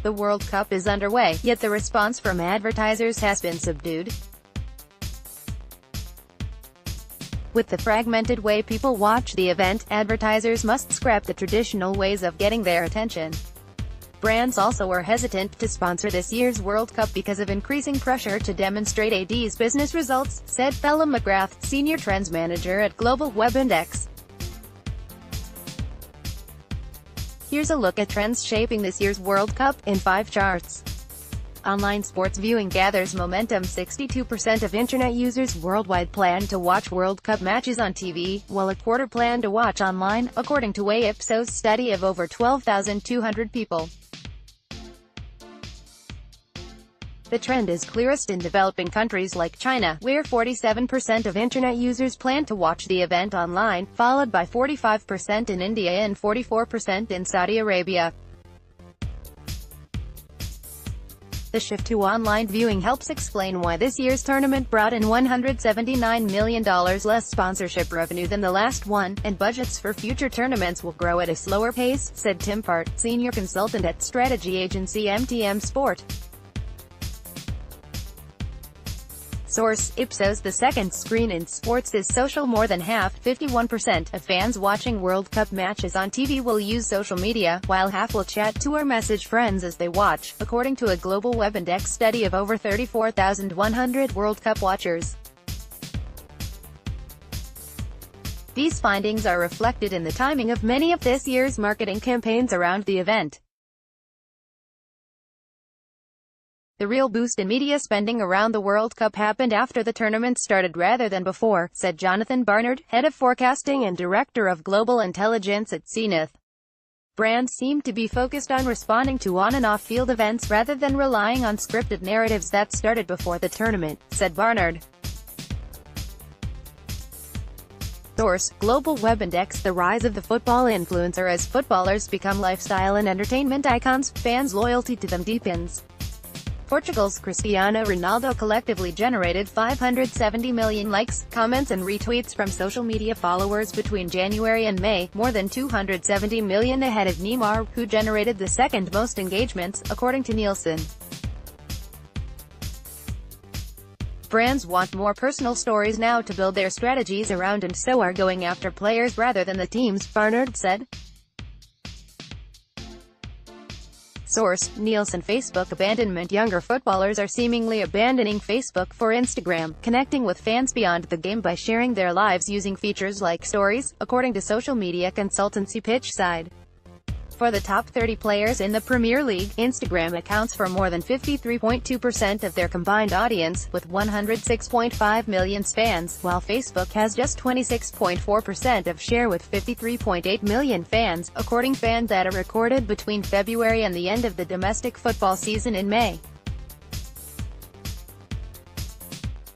The World Cup is underway, yet the response from advertisers has been subdued. With the fragmented way people watch the event, advertisers must scrap the traditional ways of getting their attention. Brands also are hesitant to sponsor this year's World Cup because of increasing pressure to demonstrate AD's business results, said Bella McGrath, Senior Trends Manager at Global Web Index. Here's a look at trends shaping this year's World Cup, in 5 charts. Online sports viewing gathers momentum. 62% of internet users worldwide plan to watch World Cup matches on TV, while a quarter plan to watch online, according to a Ipsos study of over 12,200 people. The trend is clearest in developing countries like China, where 47% of internet users plan to watch the event online, followed by 45% in India and 44% in Saudi Arabia. The shift to online viewing helps explain why this year's tournament brought in $179 million less sponsorship revenue than the last one, and budgets for future tournaments will grow at a slower pace, said Tim Part, senior consultant at strategy agency MTM Sport. Source: Ipsos. The second screen in sports is social. More than half, 51%, of fans watching World Cup matches on TV will use social media, while half will chat to or message friends as they watch, according to a Global Web Index study of over 34,100 World Cup watchers. These findings are reflected in the timing of many of this year's marketing campaigns around the event. The real boost in media spending around the World Cup happened after the tournament started rather than before, said Jonathan Barnard, head of forecasting and director of global intelligence at Zenith. Brands seem to be focused on responding to on- and off-field events rather than relying on scripted narratives that started before the tournament, said Barnard. Source: Global Web Index. The rise of the football influencer. As footballers become lifestyle and entertainment icons, fans' loyalty to them deepens. Portugal's Cristiano Ronaldo collectively generated 570 million likes, comments and retweets from social media followers between January and May, more than 270 million ahead of Neymar, who generated the second most engagements, according to Nielsen. Brands want more personal stories now to build their strategies around, and so are going after players rather than the teams, Barnard said. Source: Nielsen. Facebook abandonment. Younger footballers are seemingly abandoning Facebook for Instagram, connecting with fans beyond the game by sharing their lives using features like Stories, according to social media consultancy PitchSide. For the top 30 players in the Premier League, Instagram accounts for more than 53.2% of their combined audience, with 106.5 million fans, while Facebook has just 26.4% of share with 53.8 million fans, according to fan data recorded between February and the end of the domestic football season in May.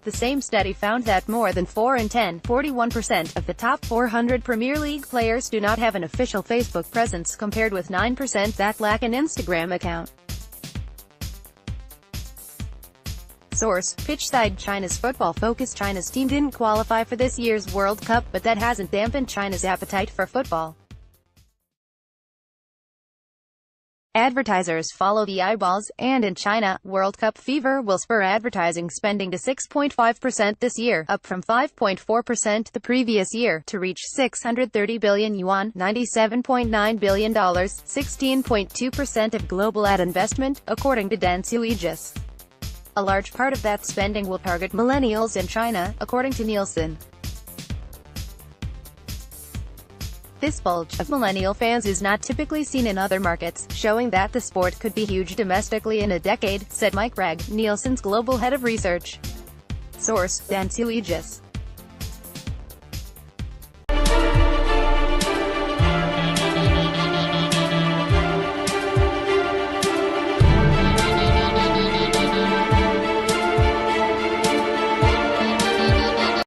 The same study found that more than 4 in 10, 41%, of the top 400 Premier League players do not have an official Facebook presence, compared with 9% that lack an Instagram account. Source: PitchSide. China's football focus. China's team didn't qualify for this year's World Cup, but that hasn't dampened China's appetite for football. Advertisers follow the eyeballs, and in China, World Cup fever will spur advertising spending to 6.5% this year, up from 5.4% the previous year, to reach 630 billion yuan, $97.9 billion, 16.2% of global ad investment, according to Dentsu Aegis. A large part of that spending will target millennials in China, according to Nielsen. This bulge of millennial fans is not typically seen in other markets, showing that the sport could be huge domestically in a decade, said Mike Ragg, Nielsen's global head of research. Source: Dentsu Aegis.